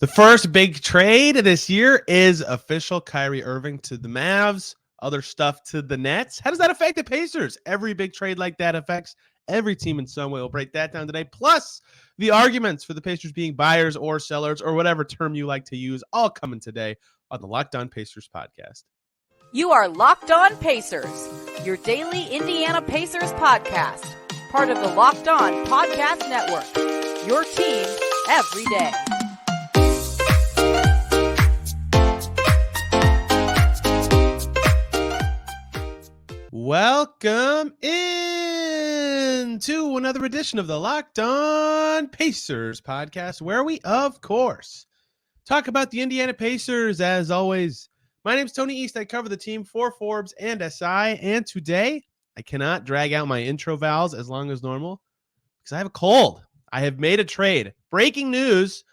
The first big trade this year is official. Kyrie Irving to the Mavs, other stuff to the Nets. How does that affect the Pacers? Every big trade like that affects every team in some way. We'll break that down today. Plus, the arguments for the Pacers being buyers or sellers or whatever term you like to use, all coming today on the Locked On Pacers podcast. You are Locked On Pacers, your daily Indiana Pacers podcast, part of the Locked On Podcast Network, your team every day. Welcome in to another edition of the Locked On Pacers podcast, where we, of course, talk about the Indiana Pacers. As always, my name's Tony East. I cover the team for Forbes and SI, and today I cannot drag out my intro vowels as long as normal because I have a cold. I have made a trade. Breaking news,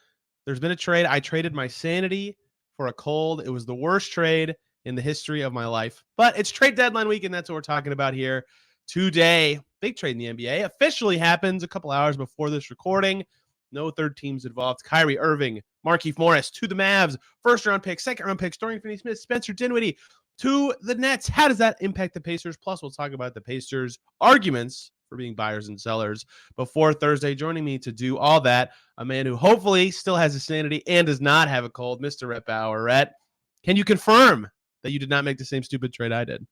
there's been a trade. I traded my sanity for a cold. It was the worst trade in the history of my life, but it's trade deadline week, and that's what we're talking about here today. Big trade in the NBA officially happens a couple hours before this recording. No third teams involved. Kyrie Irving, Markieff Morris to the Mavs, first-round pick, second-round pick, Dorian Finney-Smith, Spencer Dinwiddie to the Nets. How does that impact the Pacers? Plus, we'll talk about the Pacers' arguments for being buyers and sellers before Thursday. Joining me to do all that, a man who hopefully still has his sanity and does not have a cold, Mr. Rhett Bauer. Rhett, can you confirm that you did not make the same stupid trade I did?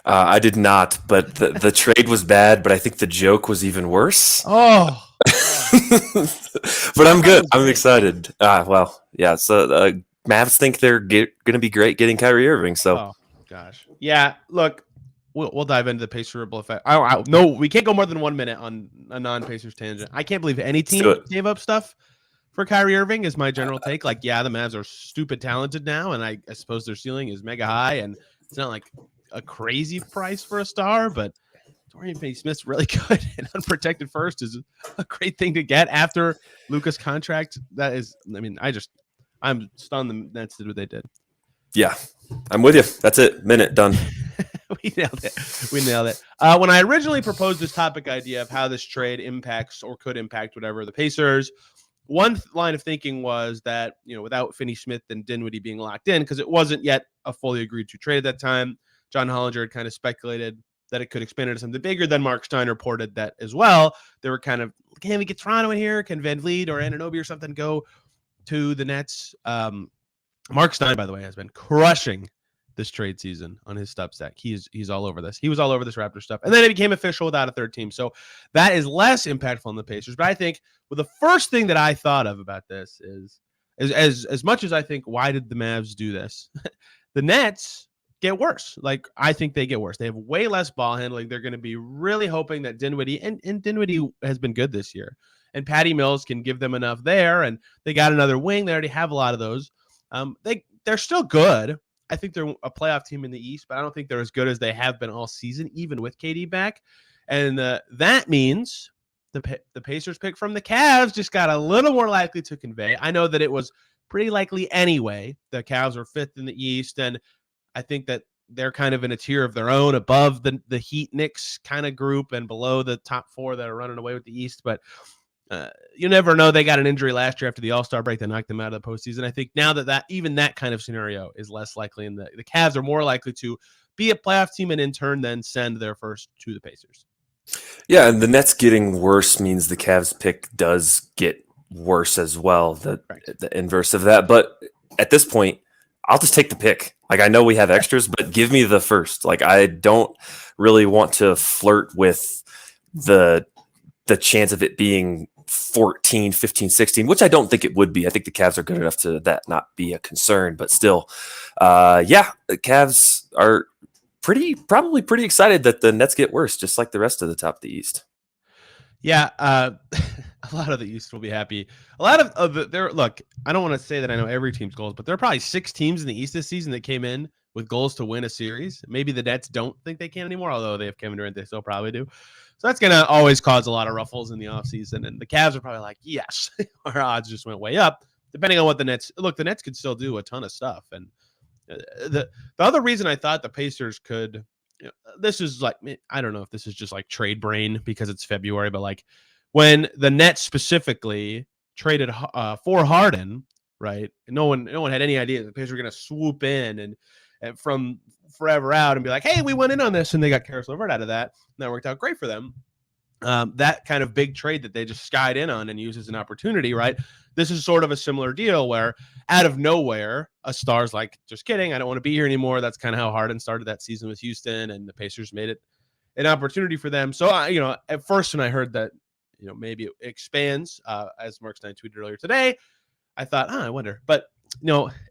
I did not, but the trade was bad, but I think the joke was even worse. Oh. But I'm good. I'm excited. So Mavs think they're going to be great getting Kyrie Irving. So, oh, gosh. Yeah, look, we'll dive into the Pacer ripple effect. No, we can't go more than 1 minute on a non-Pacers tangent. I can't believe any team gave up stuff for Kyrie Irving is my general take. Like, yeah, the Mavs are stupid talented now, and I suppose their ceiling is mega high, and it's not like a crazy price for a star, but Dorian Finney-Smith's really good, and unprotected first is a great thing to get after Luka's contract. That is, I mean, I'm stunned the Nets did what they did. Yeah, I'm with you. That's it. Minute done. We nailed it. When I originally proposed this topic idea of how this trade impacts or could impact whatever the Pacers, one line of thinking was that, without Finney-Smith and Dinwiddie being locked in, because it wasn't yet a fully agreed to trade at that time, John Hollinger had kind of speculated that it could expand into something bigger. Then Mark Stein reported that as well. They were kind of, can we get Toronto in here? Can Van Vliet or Anunoby or something go to the Nets? Mark Stein, by the way, has been crushing this trade season on his Substack. He's all over this. He was all over this Raptor stuff. And then it became official without a third team. So that is less impactful on the Pacers. But I think the first thing that I thought of about this is as much as I think, why did the Mavs do this? The Nets get worse. Like, I think they get worse. They have way less ball handling. They're going to be really hoping that Dinwiddie, and Dinwiddie has been good this year, and Patty Mills can give them enough there. And they got another wing. They already have a lot of those. They're still good. I think they're a playoff team in the East, but I don't think they're as good as they have been all season, even with KD back. And that means the Pacers pick from the Cavs just got a little more likely to convey. I know that it was pretty likely anyway. The Cavs are fifth in the East, and I think that they're kind of in a tier of their own above the Heat Knicks kind of group and below the top four that are running away with the East. But you never know. They got an injury last year after the All-Star break that knocked them out of the postseason. I think now that even that kind of scenario is less likely, and the Cavs are more likely to be a playoff team and in turn then send their first to the Pacers. Yeah, and the Nets getting worse means the Cavs pick does get worse as well, the inverse of that. But at this point, I'll just take the pick. Like, I know we have extras, but give me the first. Like, I don't really want to flirt with the chance of it being 14, 15, 16, which I don't think it would be. I think the Cavs are good enough to that not be a concern, but still, the Cavs are probably pretty excited that the Nets get worse, just like the rest of the top of the East. Yeah, a lot of the East will be happy. A lot of look, I don't want to say that I know every team's goals, but there are probably 6 teams in the East this season that came in with goals to win a series. Maybe the Nets don't think they can anymore, although they have Kevin Durant, they still probably do. So that's going to always cause a lot of ruffles in the offseason. And the Cavs are probably like, yes, our odds just went way up, depending on what the Nets – look, the Nets could still do a ton of stuff. And the other reason I thought the Pacers could this is like, I don't know if this is just like trade brain because it's February, but like when the Nets specifically traded for Harden, right? And no one had any idea the Pacers were going to swoop in and from forever out and be like, hey, we went in on this, and they got Karis LeVert out of that. And that worked out great for them. That kind of big trade that they just skied in on and used as an opportunity, right? This is sort of a similar deal where out of nowhere, a star's like, just kidding, I don't want to be here anymore. That's kind of how Harden started that season with Houston, and the Pacers made it an opportunity for them. So, at first when I heard that, maybe it expands, as Mark Stein tweeted earlier today, I thought, I wonder. But,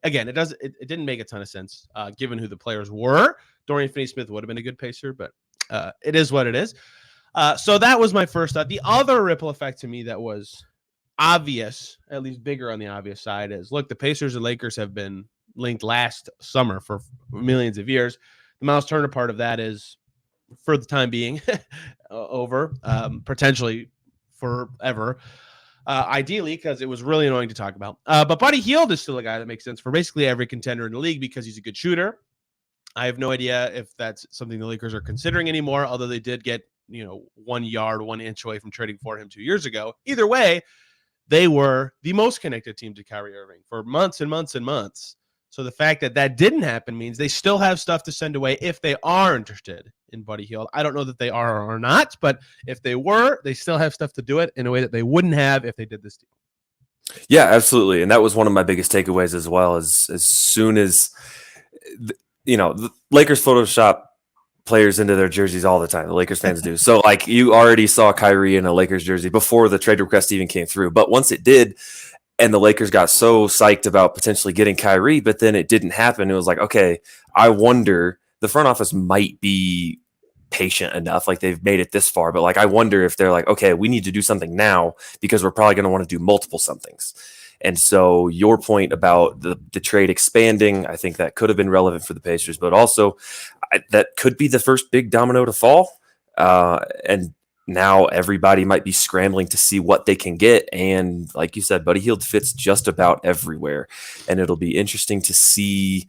again, it didn't make a ton of sense given who the players were. Dorian Finney-Smith would have been a good Pacer, but it is what it is. So that was my first thought. The other ripple effect to me that was obvious, at least bigger on the obvious side, is look, the Pacers and Lakers have been linked last summer for millions of years. The Miles Turner part of that is, for the time being, over, potentially forever, ideally, because it was really annoying to talk about. But Buddy Hield is still a guy that makes sense for basically every contender in the league because he's a good shooter. I have no idea if that's something the Lakers are considering anymore, although they did get 1 yard, 1 inch away from trading for him 2 years ago. Either way, they were the most connected team to Kyrie Irving for months and months and months. So the fact that that didn't happen means they still have stuff to send away if they are interested in Buddy Hield. I don't know that they are or not, but if they were, they still have stuff to do it in a way that they wouldn't have if they did this deal. Yeah, absolutely. And that was one of my biggest takeaways as well. As soon as, the Lakers Photoshop players into their jerseys all the time. The Lakers fans do. So like you already saw Kyrie in a Lakers jersey before the trade request even came through. But once it did, and the Lakers got so psyched about potentially getting Kyrie, but then it didn't happen. It was like, okay, I wonder, the front office might be patient enough. Like they've made it this far, but like, I wonder if they're like, okay, we need to do something now because we're probably going to want to do multiple somethings. And so your point about the trade expanding, I think that could have been relevant for the Pacers, but also that could be the first big domino to fall. And now everybody might be scrambling to see what they can get. And like you said, Buddy Hield fits just about everywhere. And it'll be interesting to see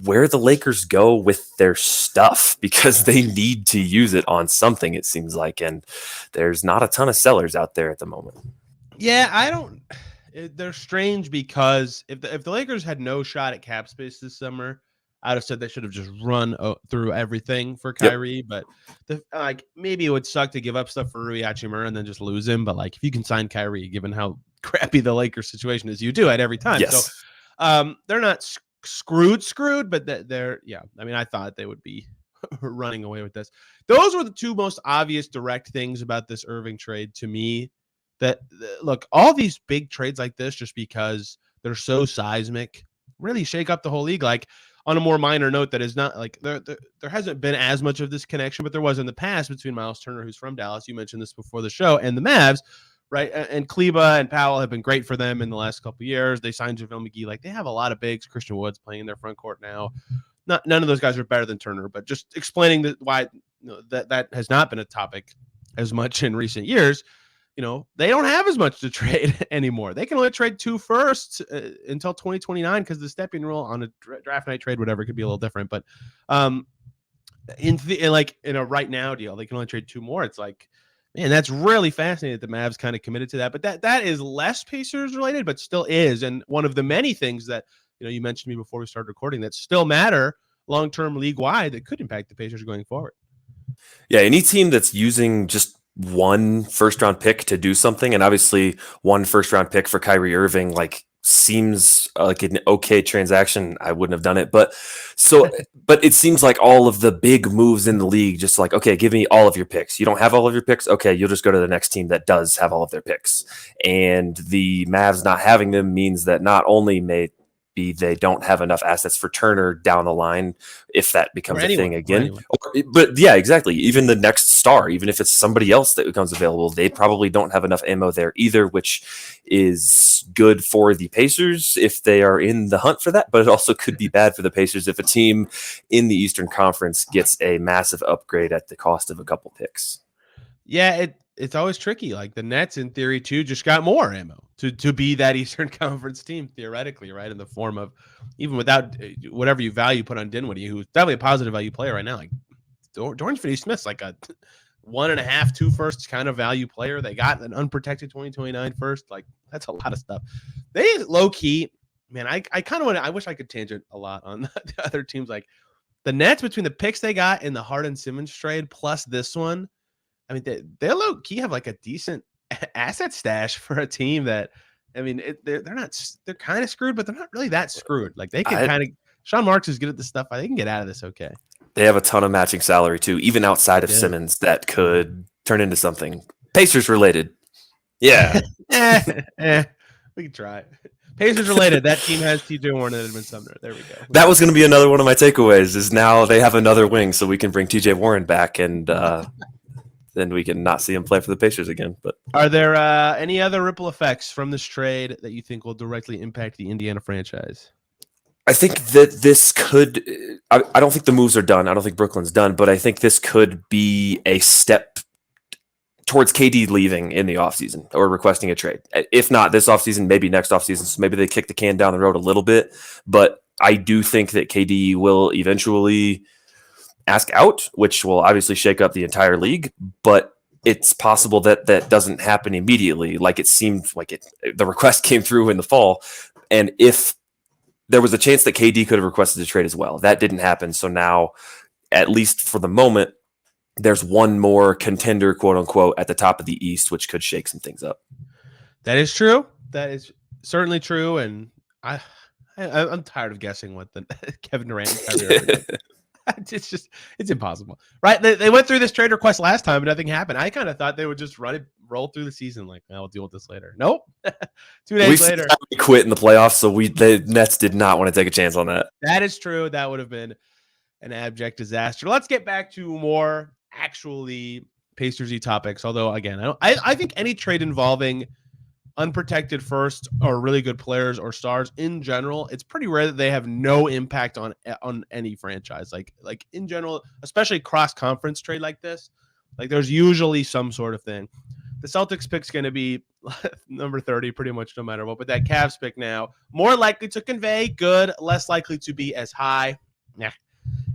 where the Lakers go with their stuff because they need to use it on something, it seems like. And there's not a ton of sellers out there at the moment. Yeah, they're strange because if the Lakers had no shot at cap space this summer, I'd have said they should have just run through everything for Kyrie. Yep. But maybe it would suck to give up stuff for Rui Hachimura and then just lose him. But like if you can sign Kyrie, given how crappy the Lakers situation is, you do it every time. Yes. So they're not screwed, but I thought they would be running away with this. Those were the two most obvious direct things about this Irving trade to me. Look, all these big trades like this, just because they're so seismic, really shake up the whole league. Like on a more minor note, that is not like there hasn't been as much of this connection, but there was in the past between Miles Turner, who's from Dallas, you mentioned this before the show, and the Mavs, right? And Kleba and Powell have been great for them in the last couple of years. They signed JaVale McGee. Like they have a lot of bigs. Christian Wood's playing in their front court now. None of those guys are better than Turner, but just explaining why that has not been a topic as much in recent years. They don't have as much to trade anymore. They can only trade 2 firsts until 2029 because the stepping rule on a draft night trade, whatever, could be a little different. But in a right now deal, they can only trade 2 more. It's like, man, that's really fascinating that the Mavs kind of committed to that. But that is less Pacers related, but still is. And one of the many things that you mentioned to me before we started recording that still matter long-term league-wide that could impact the Pacers going forward. Yeah, any team that's using just 1 first-round pick to do something, and obviously 1 first-round pick for Kyrie Irving, like seems like an okay transaction. I wouldn't have done it, but it seems like all of the big moves in the league, just like, okay, give me all of your picks. You don't have all of your picks, okay, you'll just go to the next team that does have all of their picks. And the Mavs not having them means that not only may be they don't have enough assets for Turner down the line if that becomes a thing again. But yeah, exactly. Even the next star, even if it's somebody else that becomes available, they probably don't have enough ammo there either, which is good for the Pacers if they are in the hunt for that, but it also could be bad for the Pacers if a team in the Eastern Conference gets a massive upgrade at the cost of a couple picks. Yeah, it's always tricky. Like the Nets, in theory, too, just got more ammo to be that Eastern Conference team, theoretically, right? In the form of, even without whatever you value put on Dinwiddie, who's definitely a positive value player right now. Like Dorian Finney-Smith's like a 1.5, 2 firsts kind of value player. They got an unprotected 2029 first. Like, that's a lot of stuff. They low key, man. I kind of want to. I wish I could tangent a lot on the other teams. Like the Nets, between the picks they got in the Harden-Simmons trade plus this one. I mean, they low key have like a decent asset stash for a team that. I mean, they're kind of screwed, but they're not really that screwed. Like they can kind of. Sean Marks is good at this stuff. They can get out of this okay. They have a ton of matching salary too, even outside of Simmons, that could turn into something Pacers related. Yeah, we can try. Pacers related. That team has TJ Warren and Edmund Sumner. There we go. That was going to be another one of my takeaways. Is now they have another wing, so we can bring TJ Warren back, and then we can not see him play for the Pacers again. But are there any other ripple effects from this trade that you think will directly impact the Indiana franchise? I think that this could – I don't think the moves are done. I don't think Brooklyn's done, but I think this could be a step towards KD leaving in the offseason or requesting a trade. If not this offseason, maybe next offseason. So maybe they kick the can down the road a little bit. But I do think that KD will eventually ask out, which will obviously shake up the entire league. But it's possible that that doesn't happen immediately. Like it seemed like the request came through in the fall. And if there was a chance that KD could have requested a trade as well. That didn't happen. So now, at least for the moment, there's one more contender, quote unquote, at the top of the East, which could shake some things up. That is true. That is certainly true. And I'm tired of guessing what the Kevin Durant and Kyrie Irving. It's impossible, right? They went through this trade request last time, and nothing happened. I kind of thought they would just roll through the season like, we'll deal with this later. Nope. 2 days later, we quit in the playoffs, so the Nets did not want to take a chance on that. That is true. That would have been an abject disaster. Let's get back to more actually Pacers-y topics. Although, again, I think any trade involving unprotected first or really good players or stars in general, it's pretty rare that they have no impact on any franchise. Like in general, especially cross-conference trade like this, like there's usually some sort of thing. The Celtics pick's going to be number 30 pretty much no matter what, but that Cavs pick now, more likely to convey good, less likely to be as high. Nah,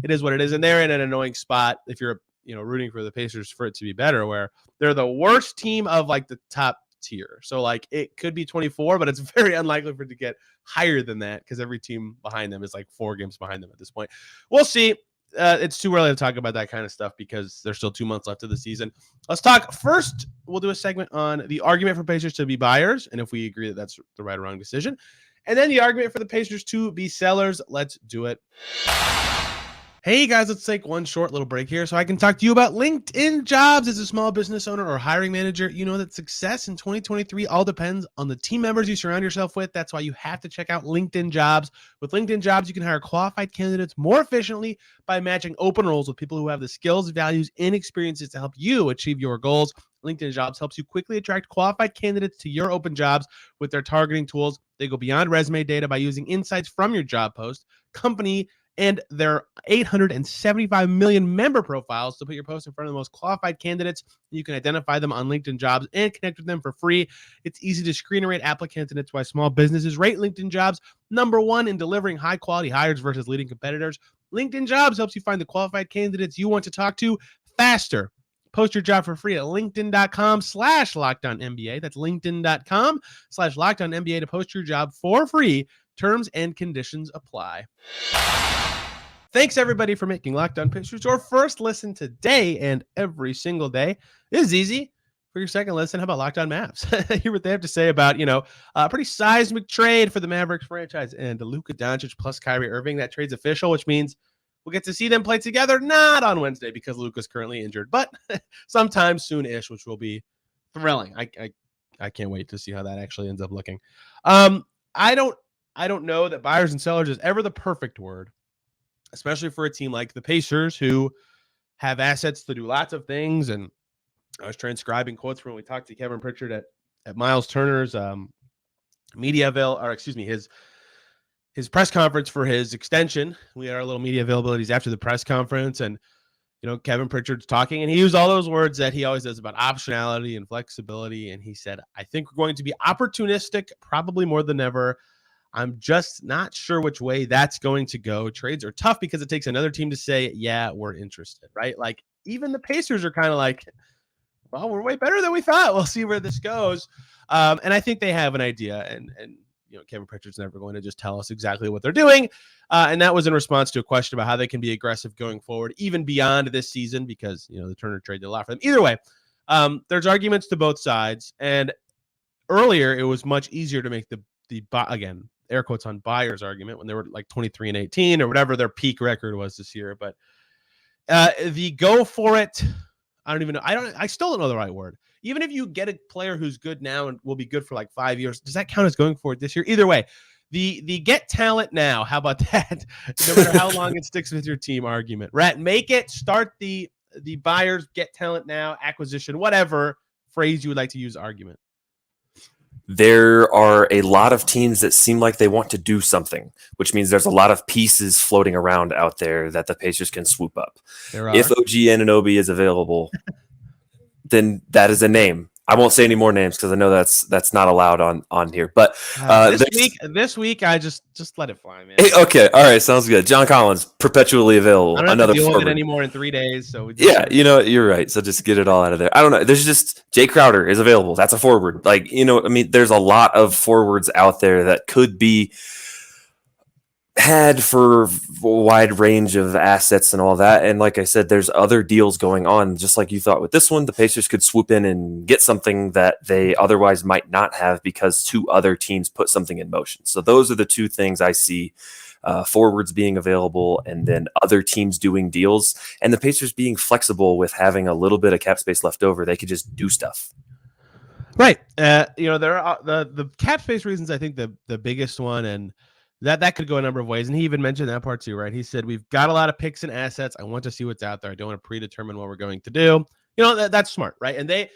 it is what it is. And they're in an annoying spot if you're rooting for the Pacers for it to be better, where they're the worst team of like the top tier. So like it could be 24, but it's very unlikely for it to get higher than that because every team behind them is like 4 games behind them at this point. We'll see. It's too early to talk about that kind of stuff because there's still 2 months left of the season. Let's talk first. We'll do a segment on the argument for Pacers to be buyers, and if we agree that that's the right or wrong decision, and then the argument for the Pacers to be sellers. Let's do it. Hey guys, let's take one short little break here so I can talk to you about LinkedIn Jobs. As a small business owner or hiring manager, you know that success in 2023 all depends on the team members you surround yourself with. That's why you have to check out LinkedIn Jobs. With LinkedIn Jobs, you can hire qualified candidates more efficiently by matching open roles with people who have the skills, values, and experiences to help you achieve your goals. LinkedIn Jobs helps you quickly attract qualified candidates to your open jobs with their targeting tools. They go beyond resume data by using insights from your job post, company, and their 875 million member profiles to put your post in front of the most qualified candidates. You can identify them on LinkedIn Jobs and connect with them for free. It's easy to screen and rate applicants, and it's why small businesses rate LinkedIn Jobs #1 in delivering high-quality hires versus leading competitors. LinkedIn Jobs helps you find the qualified candidates you want to talk to faster. Post your job for free at linkedin.com/LockedOnNBA. That's linkedin.com/LockedOnNBA to post your job for free. Terms and conditions apply. Thanks, everybody, for making Locked On Pacers your first listen today and every single day. This is easy. For your second listen, how about Locked On Mavs? Hear what they have to say about, a pretty seismic trade for the Mavericks franchise and Luka Doncic plus Kyrie Irving. That trade's official, which means we'll get to see them play together, not on Wednesday because Luka's currently injured, but sometime soon-ish, which will be thrilling. I can't wait to see how that actually ends up looking. I don't know that buyers and sellers is ever the perfect word, especially for a team like the Pacers who have assets to do lots of things. And I was transcribing quotes from when we talked to Kevin Pritchard at Miles Turner's his press conference for his extension. We had our little media availabilities after the press conference, and Kevin Pritchard's talking, and he used all those words that he always does about optionality and flexibility. And he said, I think we're going to be opportunistic, probably more than ever. I'm just not sure which way that's going to go. Trades are tough because it takes another team to say, yeah, we're interested, right? Like even the Pacers are kind of like, well, we're way better than we thought. We'll see where this goes. And I think they have an idea, and Kevin Pritchard's never going to just tell us exactly what they're doing. And that was in response to a question about how they can be aggressive going forward, even beyond this season, because, the Turner trade did a lot for them. Either way, there's arguments to both sides. And earlier, it was much easier to make the again, air quotes on buyer's argument when they were like 23-18 or whatever their peak record was this year. But the go for it, I don't even know. I still don't know the right word. Even if you get a player who's good now and will be good for like 5 years, does that count as going for it this year? Either way, the get talent now. How about that? No matter how long it sticks with your team argument. Rhett, make it start the buyers get talent now, acquisition, whatever phrase you would like to use argument. There are a lot of teams that seem like they want to do something, which means there's a lot of pieces floating around out there that the Pacers can swoop up. If OG Anunoby is available, then that is a name. I won't say any more names because I know that's not allowed on here. But this week, I just let it fly, man. Hey, okay, all right, sounds good. John Collins, perpetually available. I don't have to deal with it anymore in 3 days. So you're right. So just get it all out of there. I don't know. There's just Jay Crowder is available. That's a forward. There's a lot of forwards out there that could be had for a wide range of assets and all that. And like I said, there's other deals going on. Just like you thought with this one, the Pacers could swoop in and get something that they otherwise might not have because two other teams put something in motion. So those are the two things I see, forwards being available and then other teams doing deals, and the Pacers being flexible with having a little bit of cap space left over. They could just do stuff. Right. There are the cap space reasons. I think the biggest one, and that could go a number of ways. And he even mentioned that part too, right? He said, we've got a lot of picks and assets. I want to see what's out there. I don't want to predetermine what we're going to do. That's smart, right? And they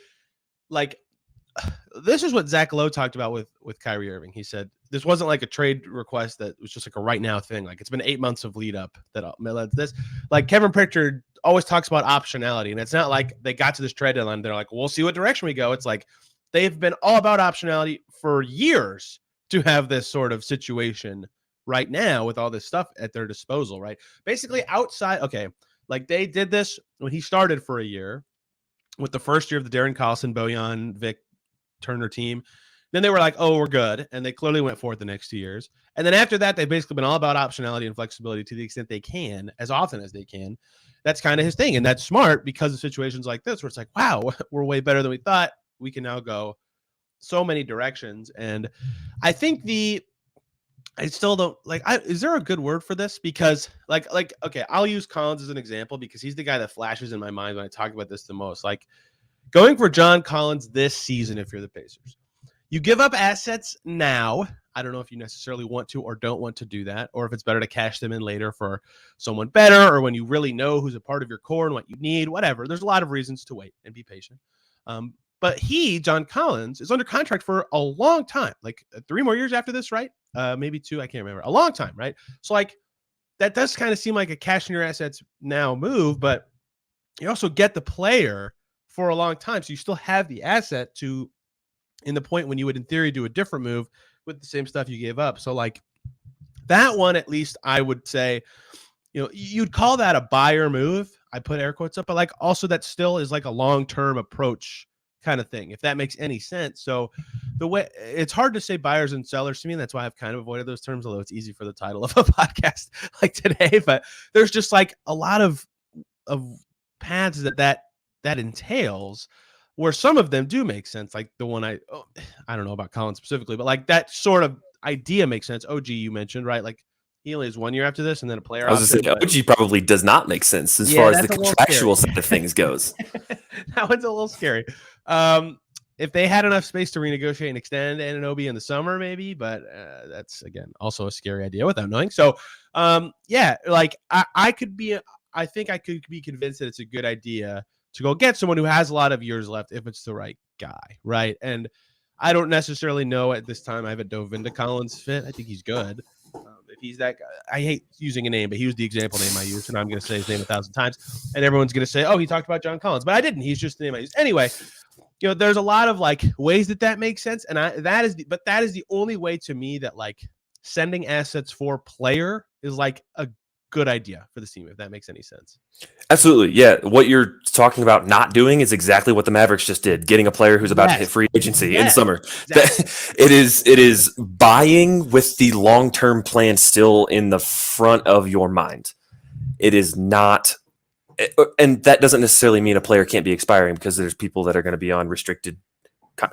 this is what Zach Lowe talked about with Kyrie Irving. He said, this wasn't like a trade request that was just like a right now thing. Like, it's been 8 months of lead up that led to this. Like, Kevin Pritchard always talks about optionality, and it's not like they got to this trade deadline. They're like, we'll see what direction we go. It's like, they've been all about optionality for years to have this sort of situation right now with all this stuff at their disposal, right? Basically like they did this when he started for a year with the first year of the Darren Collison, Bojan, Vic, Turner team. Then they were like, oh, we're good. And they clearly went for it the next 2 years. And then after that, they've basically been all about optionality and flexibility to the extent they can, as often as they can. That's kind of his thing. And that's smart because of situations like this where it's like, wow, we're way better than we thought. We can now go so many directions. And I think I still don't is there a good word for this? Because okay, I'll use Collins as an example because he's the guy that flashes in my mind when I talk about this the most. Like, going for John Collins this season, if you're the Pacers, you give up assets now. I don't know if you necessarily want to or don't want to do that, or if it's better to cash them in later for someone better, or when you really know who's a part of your core and what you need, whatever. There's a lot of reasons to wait and be patient. But John Collins, is under contract for a long time, like 3 more years after this, right? Maybe 2, I can't remember. A long time, right? So that does kind of seem like a cash in your assets now move, but you also get the player for a long time. So you still have the asset in the point when you would in theory do a different move with the same stuff you gave up. So that one, at least I would say, you'd call that a buyer move. I put air quotes up, but also that still is like a long-term approach kind of thing, if that makes any sense. So the way it's hard to say buyers and sellers to me, and that's why I've kind of avoided those terms, although it's easy for the title of a podcast like today. But there's just like a lot of paths that entails, where some of them do make sense. Like the one I don't know about Collins specifically, but that sort of idea makes sense. OG, you mentioned, right? Like, he only has 1 year after this, and then a player. I was going to say, OG probably does not make sense as far as the contractual side of things goes. That one's a little scary. If they had enough space to renegotiate and extend Anunoby in the summer, maybe, but that's, again, also a scary idea without knowing. So, I think I could be convinced that it's a good idea to go get someone who has a lot of years left if it's the right guy, right? And I don't necessarily know at this time. I haven't dove into Collins' fit. I think he's good. If he's that guy, I hate using a name, but he was the example name I used, and I'm going to say his name 1,000 times, and everyone's going to say, "Oh, he talked about John Collins," but I didn't. He's just the name I used. Anyway, there's a lot of ways that makes sense, and that is the only way to me that sending assets for player is a good idea for the team, if that makes any sense. Absolutely. Yeah. What you're talking about not doing is exactly what the Mavericks just did, getting a player who's about to hit free agency in the summer. Exactly. It is buying with the long-term plan still in the front of your mind. It is not, and that doesn't necessarily mean a player can't be expiring, because there's people that are going to be on restricted.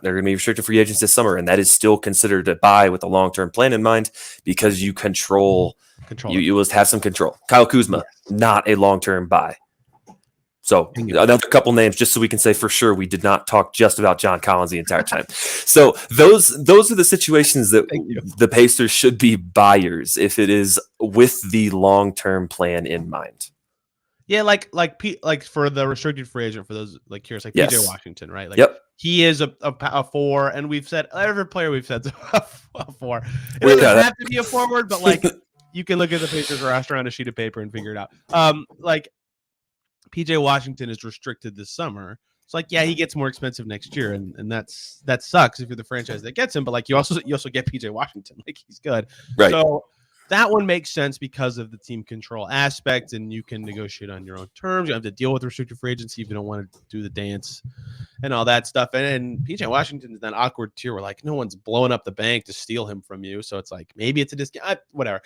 They're going to be restricted free agents this summer, and that is still considered a buy with a long-term plan in mind, because you control. You will have some control. Kyle Kuzma, not a long-term buy. So another couple names, just so we can say for sure we did not talk just about John Collins the entire time. So those are the situations that the Pacers should be buyers if it is with the long-term plan in mind. Yeah, like for the restricted free agent, for those like curious, like PJ Washington, right? Like he is a 4, and we've said every player we've said a 4. It doesn't have to be a forward, but like you can look at the Pacers roster on a sheet of paper and figure it out. Like PJ Washington is restricted this summer. It's like, yeah, he gets more expensive next year, and that sucks if you're the franchise that gets him. But like you also get PJ Washington, like he's good, right? So that one makes sense because of the team control aspect, and you can negotiate on your own terms. You have to deal with restricted free agency if you don't want to do the dance and all that stuff. And PJ Washington is that awkward tier where like no one's blowing up the bank to steal him from you, so it's like maybe it's a discount, whatever.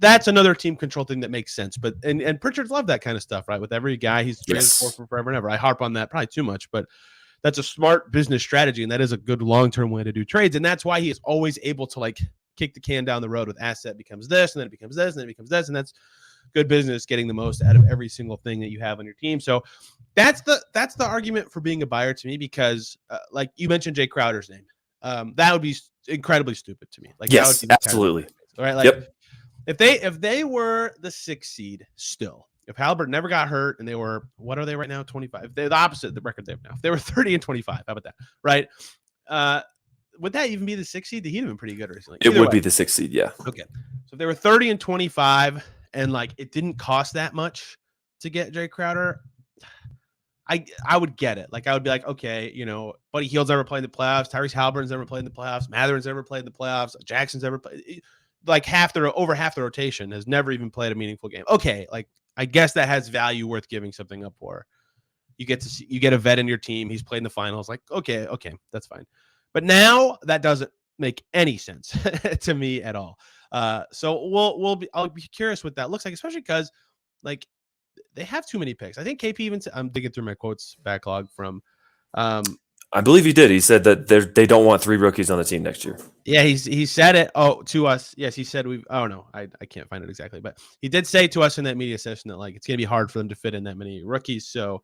That's another team control thing that makes sense. But and Pritchard's love that kind of stuff, right? With every guy he's traded for forever and ever. I harp on that probably too much, but that's a smart business strategy, and that is a good long-term way to do trades. And that's why he is always able to like kick the can down the road with asset becomes this, and then it becomes this, and then it becomes this, and that's good business, getting the most out of every single thing that you have on your team. So that's the argument for being a buyer to me, because like you mentioned Jay Crowder's name, that would be incredibly stupid to me. Like that would be absolutely all right. Like if they were the 6th seed still, if Halliburton never got hurt and they were, what are they right now? 25. If they're the opposite of the record they have now. If they were 30-25, how about that? Right. Would that even be the 6th seed? The Heat have been pretty good recently. It would be the 6th seed, yeah. Okay. So if they were 30-25 and like it didn't cost that much to get Jay Crowder, I would get it. Like I would be like, okay, you know, Buddy Hield's never played in the playoffs. Tyrese Halliburton's never played in the playoffs. Mathurin's never played in the playoffs. Jackson's never played. Like over half the rotation has never even played a meaningful game. Okay, like I guess that has value worth giving something up for. You get a vet in your team. He's played in the finals. Like okay, that's fine. But now that doesn't make any sense to me at all. So I'll be curious what that looks like, especially because like they have too many picks. I think KP even said, I'm digging through my quotes backlog from. I believe he did. He said that they don't want 3 rookies on the team next year. Yeah, he said it. Oh, to us. Yes, he said we've. Oh no, I can't find it exactly, but he did say to us in that media session that like it's gonna be hard for them to fit in that many rookies. So,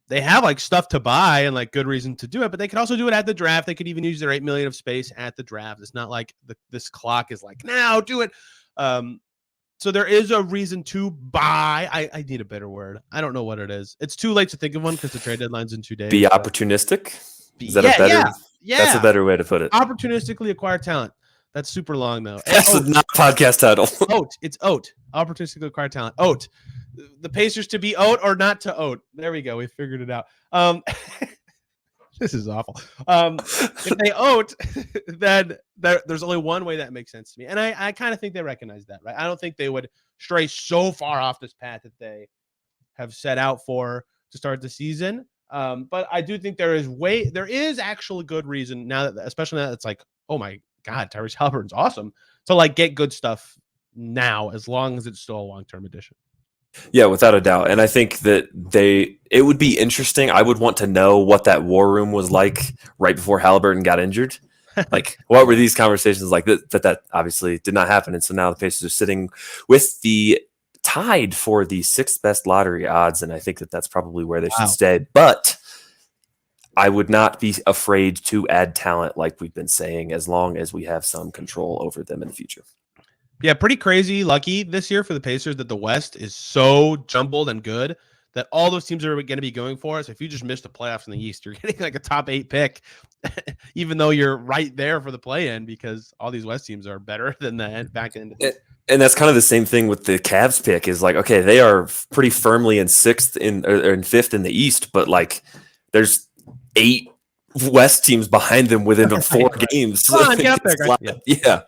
they have like stuff to buy and like good reason to do it, but they could also do it at the draft. They could even use their $8 million of space at the draft. It's not like this clock is like now do it. So there is a reason to buy. I need a better word. I don't know what it is. It's too late to think of one because the trade deadline's in 2 days. Be opportunistic. Is that a better? Yeah. That's a better way to put it. Opportunistically acquire talent. That's super long though. That's not a podcast title. It's Oat. Opportunistically acquire talent. Oat. The Pacers to be Oat or not to Oat. There we go. We figured it out. This is awful. If they Oat, then there's only one way that makes sense to me. And I kind of think they recognize that, right? I don't think they would stray so far off this path that they have set out for to start the season. But I do think there is actually good reason now that, especially now that it's like, oh my God, Tyrese Halliburton's awesome, to like get good stuff now, as long as it's still a long-term addition. Yeah, without a doubt. And I think that it would be interesting. I would want to know what that war room was like right before Halliburton got injured. Like, what were these conversations like? That obviously did not happen. And so now the Pacers are sitting with the tied for the 6th best lottery odds. And I think that's probably where they should stay. But I would not be afraid to add talent like we've been saying, as long as we have some control over them in the future. Yeah, pretty crazy lucky this year for the Pacers that the West is so jumbled and good that all those teams are going to be going for us. If you just miss the playoffs in the East, you're getting like a top 8 pick, even though you're right there for the play-in, because all these West teams are better than the back end. And that's kind of the same thing with the Cavs pick is like, okay, they are pretty firmly in 6th or in 5th in the East, but like there's 8 West teams behind them within 4 games. Come on, get up there, guys. Yeah.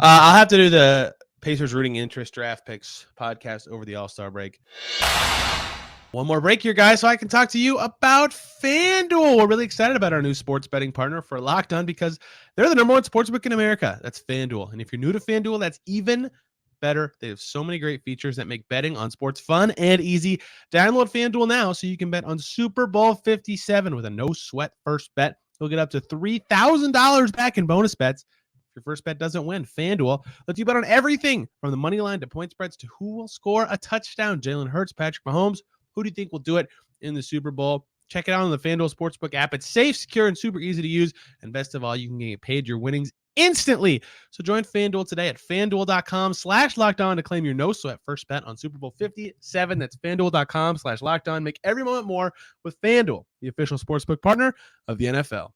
I'll have to do the Pacers Rooting Interest Draft Picks podcast over the All-Star break. One more break here, guys, so I can talk to you about FanDuel. We're really excited about our new sports betting partner for Locked On because they're the number one sportsbook in America. That's FanDuel. And if you're new to FanDuel, that's even better. They have so many great features that make betting on sports fun and easy. Download FanDuel now so you can bet on Super Bowl 57 with a no-sweat first bet. You'll get up to $3,000 back in bonus bets. If your first bet doesn't win, FanDuel lets you bet on everything from the money line to point spreads to who will score a touchdown. Jalen Hurts, Patrick Mahomes. Who do you think will do it in the Super Bowl? Check it out on the FanDuel Sportsbook app. It's safe, secure, and super easy to use. And best of all, you can get paid your winnings instantly. So join FanDuel today at FanDuel.com/LockedOn to claim your no-sweat first bet on Super Bowl 57. That's FanDuel.com/LockedOn. Make every moment more with FanDuel, the official sportsbook partner of the NFL.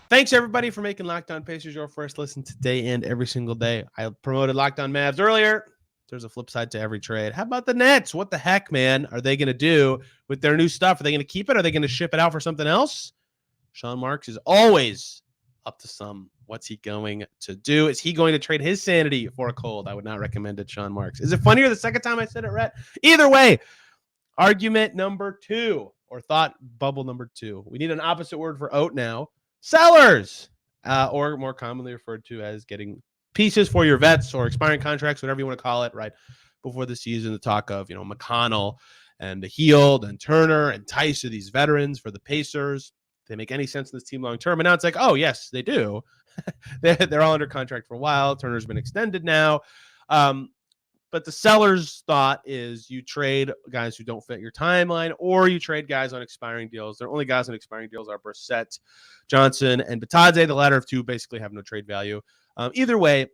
Thanks, everybody, for making Locked On Pacers your first listen today and every single day. I promoted Locked On Mavs earlier. There's a flip side to every trade. How about the Nets? What the heck, man, are they going to do with their new stuff? Are they going to keep it? Are they going to ship it out for something else? Sean Marks is always up to some. What's he going to do? Is he going to trade his sanity for a cold? I would not recommend it, Sean Marks. Is it funnier the second time I said it, Rhett? Either way, argument number 2, or thought bubble number 2. We need an opposite word for oat now. Sellers, or more commonly referred to as getting pieces for your vets or expiring contracts, whatever you want to call it, right before the season. The talk of, McConnell and Hield and Turner and Tice are these veterans for the Pacers. They make any sense in this team long term? And now it's like, oh, yes, they do. They're all under contract for a while. Turner's been extended now. But the seller's thought is you trade guys who don't fit your timeline, or you trade guys on expiring deals. The only guys on expiring deals are Brissett, Johnson, and Batadze. The latter of two basically have no trade value. Either way,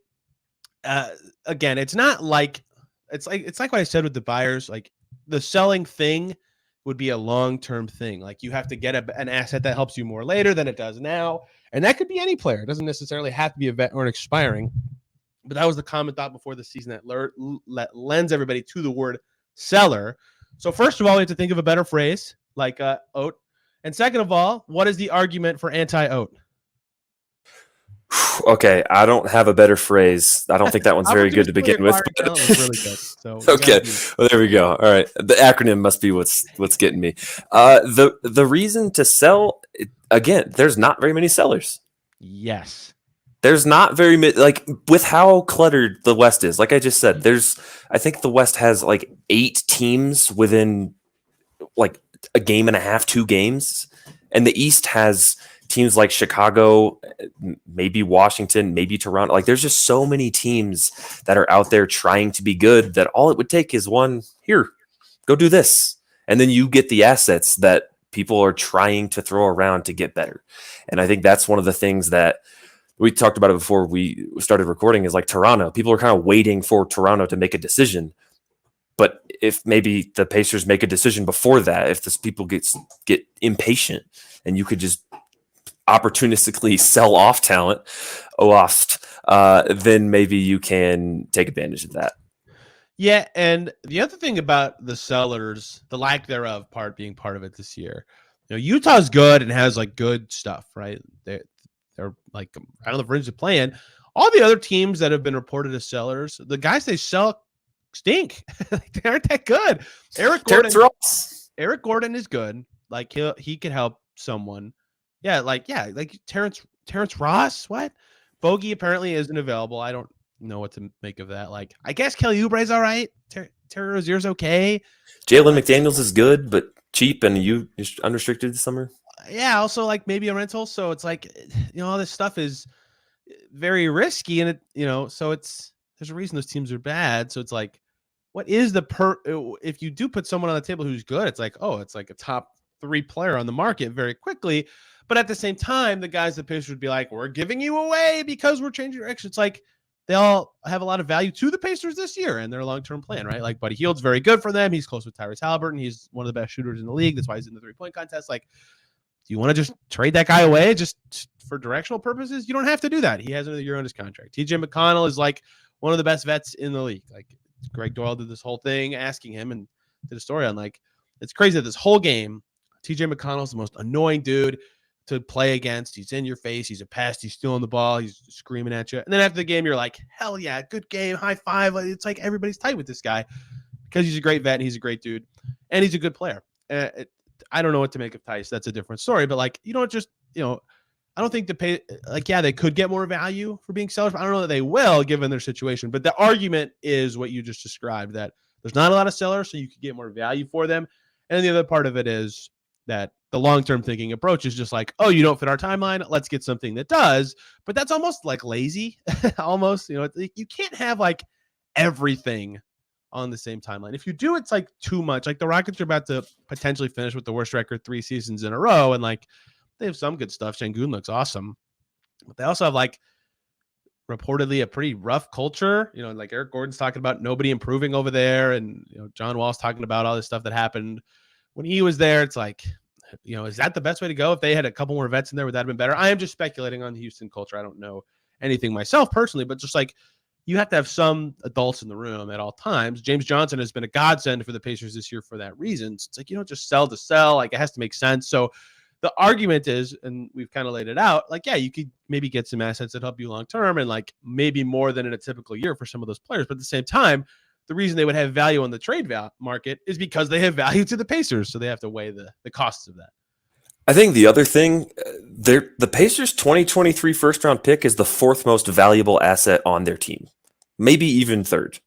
again, it's not like it's like what I said with the buyers. Like, the selling thing would be a long-term thing. Like, you have to get an asset that helps you more later than it does now, and that could be any player. It doesn't necessarily have to be a vet or an expiring. But that was the common thought before the season that lends everybody to the word seller. So first of all, we have to think of a better phrase like oat. And second of all, what is the argument for anti-oat? Okay, I don't have a better phrase. I don't think that one's very good to begin with. But really good. So okay, well, there we go. All right, the acronym must be what's getting me. The reason to sell, again, there's not very many sellers. Yes. There's not very many, like, with how cluttered the West is. Like I just said, I think the West has like 8 teams within like a game and a half, 2 games. And the East has teams like Chicago, maybe Washington, maybe Toronto. Like, there's just so many teams that are out there trying to be good that all it would take is one, here, go do this. And then you get the assets that people are trying to throw around to get better. And I think that's one of the things that we talked about it before we started recording, is like Toronto. People are kind of waiting for Toronto to make a decision. But if maybe the Pacers make a decision before that, if this people get impatient and you could just opportunistically sell off talent, then maybe you can take advantage of that. Yeah, and the other thing about the sellers, the lack thereof being part of it this year, Utah's good and has like good stuff, right? They're like, I don't know, for instance, playing. All the other teams that have been reported as sellers, the guys they sell stink. They aren't that good. Eric Gordon is good. Like, he could help someone. Like Terrence Ross. What? Bogey apparently isn't available. I don't know what to make of that. Like, I guess Kelly Oubre's all right. Terry Rozier's okay. Jalen McDaniels is good, but cheap, and you unrestricted this summer. Yeah, also like maybe a rental. So it's like, all this stuff is very risky, and so there's a reason those teams are bad. So it's like, what is if you do put someone on the table who's good, it's like, oh, it's like a top 3 player on the market very quickly. But at the same time, the guys that Pacers would be like, we're giving you away because we're changing direction. It's like, they all have a lot of value to the Pacers this year and their long-term plan, right? Like, Buddy Hield's very good for them. He's close with Tyrese Halliburton. He's one of the best shooters in the league. That's why he's in the 3-point contest. Like, do you want to just trade that guy away just for directional purposes? You don't have to do that. He has another year on his contract. TJ McConnell is like one of the best vets in the league. Like, Greg Doyle did this whole thing asking him and did a story on, like, it's crazy that this whole game, TJ McConnell's the most annoying dude. to play against. He's in your face. He's a pest. He's stealing the ball. He's screaming at you. And then after the game, you're like, hell yeah, good game. High five. It's like everybody's tight with this guy because he's a great vet and he's a great dude and he's a good player. I don't know what to make of Tice. That's a different story. But like, you don't just, I don't think they could get more value for being sellers. But I don't know that they will given their situation. But the argument is what you just described, that there's not a lot of sellers, so you could get more value for them. And the other part of it is that the long-term thinking approach is just like, oh, you don't fit our timeline. Let's get something that does. But that's almost like lazy, almost. You can't have like everything on the same timeline. If you do, it's like too much. Like the Rockets are about to potentially finish with the worst record 3 seasons in a row, and like they have some good stuff. Şengün looks awesome, but they also have like reportedly a pretty rough culture. Like Eric Gordon's talking about nobody improving over there, and John Wall's talking about all this stuff that happened when he was there. It's like, is that the best way to go? If they had a couple more vets in there, would that have been better? I am just speculating on the Houston culture. I don't know anything myself personally, but just like you have to have some adults in the room at all times. James Johnson has been a godsend for the Pacers this year for that reason. So it's like, you don't just sell to sell. Like it has to make sense. So the argument is, and we've kind of laid it out, like, yeah, you could maybe get some assets that help you long-term and like maybe more than in a typical year for some of those players. But at the same time, the reason they would have value on the trade market is because they have value to the Pacers. So they have to weigh the costs of that. I think the other thing, the Pacers' 2023 first-round pick is the 4th most valuable asset on their team, maybe even 3rd.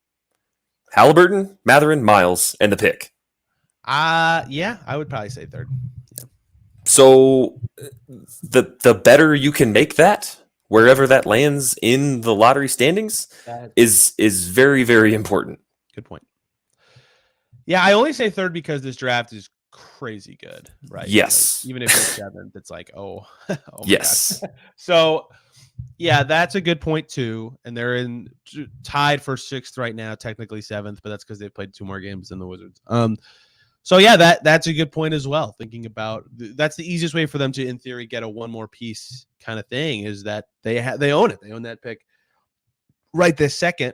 Halliburton, Mathurin, Miles, and the pick. Yeah, I would probably say 3rd. Yeah. So the better you can make that, wherever that lands in the lottery standings, is very, very important. Good point. Yeah, I only say 3rd because this draft is crazy good, right? Yes. Like, even if it's 7th, it's like, oh yes. So, yeah, that's a good point too. And they're tied for 6th right now, technically 7th, but that's because they've played 2 more games than the Wizards. So yeah, that's a good point as well. Thinking about that's the easiest way for them to, in theory, get a one more piece kind of thing is that they own it. They own that pick right this second.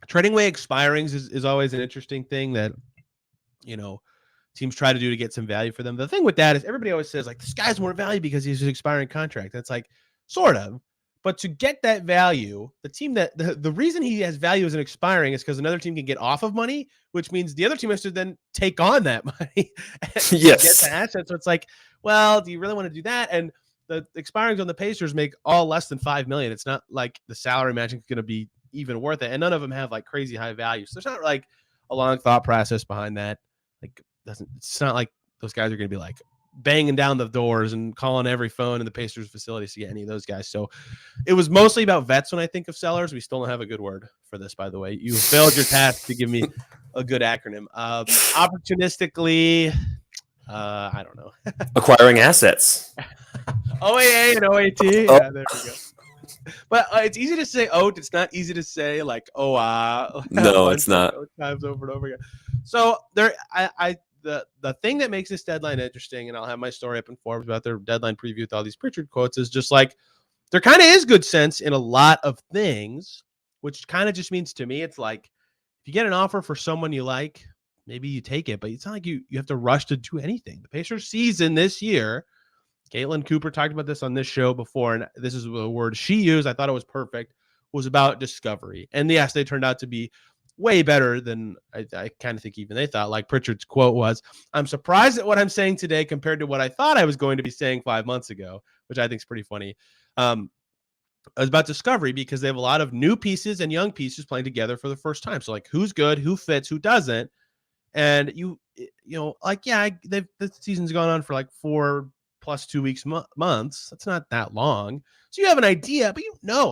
Trading away expirings is always an interesting thing that teams try to do to get some value for them. The thing with that is everybody always says like this guy's more value because he's an expiring contract. That's like sort of, but to get that value, the team that the reason he has value as an expiring is because another team can get off of money, which means the other team has to then take on that money and yes. get the assets. So it's like, well, do you really want to do that? And the expirings on the Pacers make all less than $5 million. It's not like the salary matching is going to be even worth it, and none of them have like crazy high value. So there's not like a long thought process behind that. Like it's not like those guys are going to be like banging down the doors and calling every phone in the Pacers facilities to get any of those guys. So it was mostly about vets when I think of sellers. We still don't have a good word for this, by the way. You failed your task to give me a good acronym. Opportunistically, I don't know. Acquiring assets. OAA and OAT. Yeah, there we go. But it's easy to say oat. It's not easy to say like no, it's not. Times over and over again. So there, the thing that makes this deadline interesting, and I'll have my story up in Forbes about their deadline preview with all these Pritchard quotes, is just like there kind of is good sense in a lot of things, which kind of just means to me it's like if you get an offer for someone you like, maybe you take it, but it's not like you have to rush to do anything. The Pacers season this year. Caitlin Cooper talked about this on this show before, and this is the word she used. I thought it was perfect. Was about discovery, and yes, they turned out to be way better than I kind of think even they thought. Like Pritchard's quote was, "I'm surprised at what I'm saying today compared to what I thought I was going to be saying 5 months ago," which I think is pretty funny. It was about discovery because they have a lot of new pieces and young pieces playing together for the first time. So like, who's good, who fits, who doesn't, and the season's gone on for like 4 plus 2 weeks, months. That's not that long. So you have an idea, but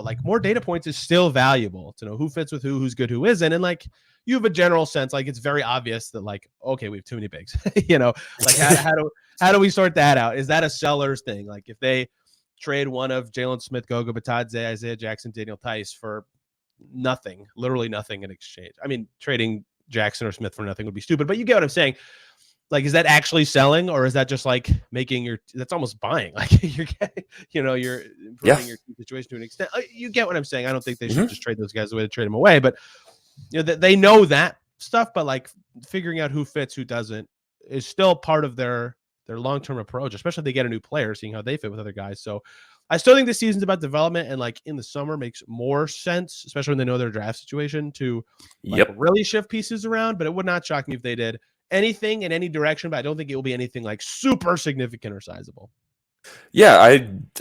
like more data points is still valuable to know who fits with who's good, who isn't. And like, you have a general sense, like it's very obvious that like, okay, we have too many bigs, like how do we sort that out? Is that a seller's thing? Like if they trade one of Jalen Smith, Goga Batadze, Isaiah Jackson, Daniel Tice for nothing, literally nothing in exchange. I mean, trading Jackson or Smith for nothing would be stupid, but you get what I'm saying. Like, is that actually selling, or is that just like making that's almost buying? Like you're improving your situation to an extent. You get what I'm saying. I don't think they should just trade those guys the way to trade them away, but they know that stuff, but like figuring out who fits, who doesn't is still part of their their long-term approach, especially if they get a new player, seeing how they fit with other guys. So I still think the season's about development, and like in the summer makes more sense, especially when they know their draft situation, to like really shift pieces around. But it would not shock me if they did anything in any direction, but I don't think it will be anything like super significant or sizable. Yeah,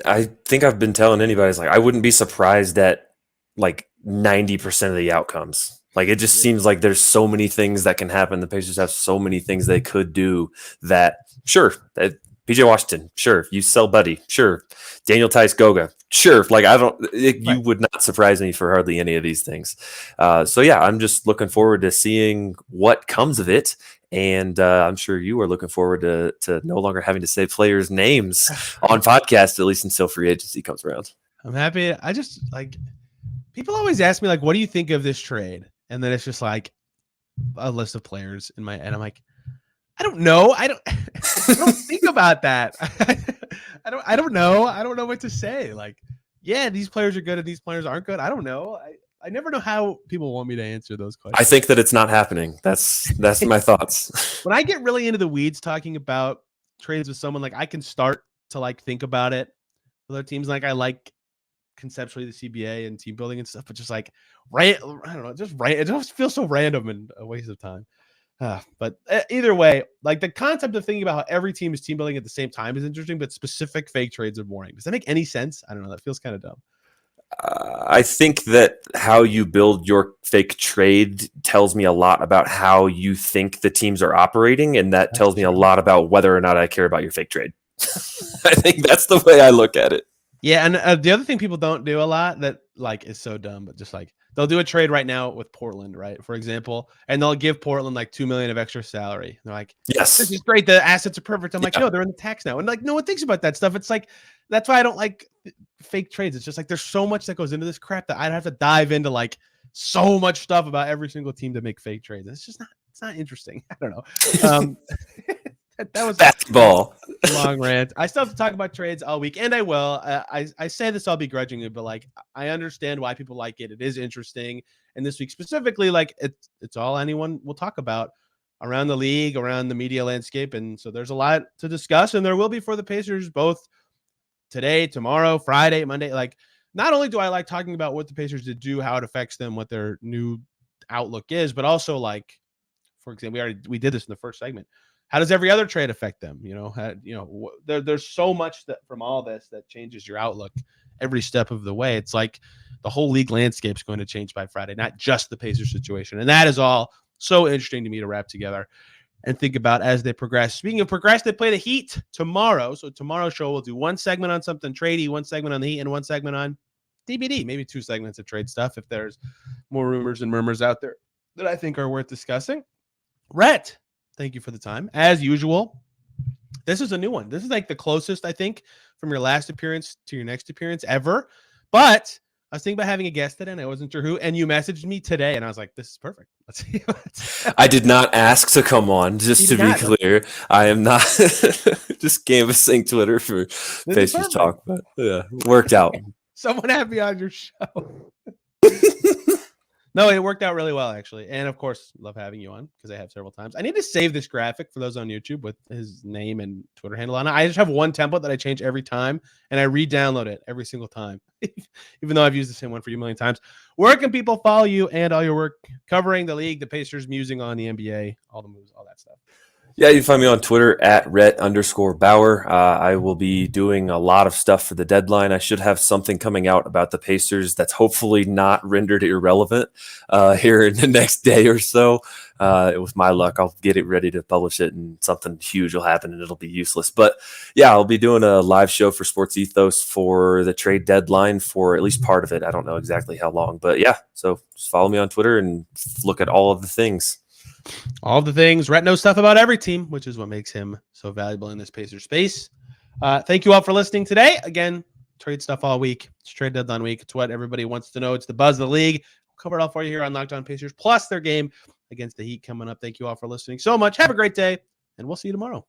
I think I've been telling anybody, it's like I wouldn't be surprised at like 90% of the outcomes. Like it just seems like there's so many things that can happen. The Pacers have so many things they could do that PJ Washington, sure. You sell Buddy, sure. Daniel Tice Goga, sure. Like you would not surprise me for hardly any of these things. So yeah, I'm just looking forward to seeing what comes of it. And I'm sure you are looking forward to no longer having to say players' names on podcasts, at least until free agency comes around. I'm happy. I just like people always ask me like, what do you think of this trade? And then it's just like a list of players in my head. I'm like, I don't know. I don't think about that. I don't know. I don't know what to say. Like, yeah, these players are good and these players aren't good. I don't know. I never know how people want me to answer those questions. I think that it's not happening. That's my thoughts. When I get really into the weeds talking about trades with someone, like I can start to like think about it with other teams. Like I like conceptually the CBA and team building and stuff, but just like I don't know, it just feels so random and a waste of time. But either way, like the concept of thinking about how every team is team building at the same time is interesting, but specific fake trades are boring. Does that make any sense? I don't know. That feels kind of dumb. I think that how you build your fake trade tells me a lot about how you think the teams are operating, and that tells me a lot about whether or not I care about your fake trade. I think that's the way I look at it. Yeah, and the other thing people don't do a lot that like is so dumb, but just like they'll do a trade right now with Portland, right? For example, and they'll give Portland like $2 million of extra salary. And they're like, yes, this is great. The assets are perfect. I'm like, no, they're in the tax now. And like, no one thinks about that stuff. It's like, that's why I don't like fake trades. It's just like, there's so much that goes into this crap that I'd have to dive into like so much stuff about every single team to make fake trades. It's not interesting. I don't know. That was basketball. Long rant. I still have to talk about trades all week, and I will. I say this all begrudgingly, but like I understand why people like it. It is interesting, and this week specifically, like it's all anyone will talk about around the league, around the media landscape, and so there's a lot to discuss, and there will be for the Pacers both today, tomorrow, Friday, Monday. Like not only do I like talking about what the Pacers did do, how it affects them, what their new outlook is, but also like, for example, we did this in the first segment. How does every other trade affect them? There's so much that from all this that changes your outlook every step of the way. It's like the whole league landscape is going to change by Friday, not just the Pacers situation. And that is all so interesting to me to wrap together and think about as they progress. Speaking of progress, they play the Heat tomorrow. So tomorrow's show, we'll do one segment on something tradey, one segment on the Heat, and one segment on DBD, maybe two segments of trade stuff if there's more rumors and murmurs out there that I think are worth discussing. Rhett, thank you for the time. As usual, this is a new one. This is like the closest, I think, from your last appearance to your next appearance ever. But I was thinking about having a guest today, and I wasn't sure who. And you messaged me today, and I was like, this is perfect. Let's see. I did not ask to come on, just to be clear. I am not just canvassing Twitter for Pacers talk. But yeah, worked out. Someone had me on your show. No, it worked out really well, actually. And, of course, love having you on because I have several times. I need to save this graphic for those on YouTube with his name and Twitter handle on it. I just have one template that I change every time, and I re-download it every single time, even though I've used the same one for you a million times. Where can people follow you and all your work covering the league, the Pacers, musing on the NBA, all the moves, all that stuff? Yeah, you can find me on Twitter at Rhett_Bauer. I will be doing a lot of stuff for the deadline. I should have something coming out about the Pacers that's hopefully not rendered irrelevant here in the next day or so. With my luck, I'll get it ready to publish it and something huge will happen and it'll be useless. But yeah, I'll be doing a live show for Sports Ethos for the trade deadline for at least part of it. I don't know exactly how long, but yeah. So just follow me on Twitter and look at all of the things. All the things. Rhett knows stuff about every team, which is what makes him so valuable in this Pacers space. Thank you all for listening today. Again, trade stuff all week. It's trade deadline week. It's what everybody wants to know. It's the buzz of the league. We'll cover it all for you here on Locked On Pacers, plus their game against the Heat coming up. Thank you all for listening so much. Have a great day, and we'll see you tomorrow.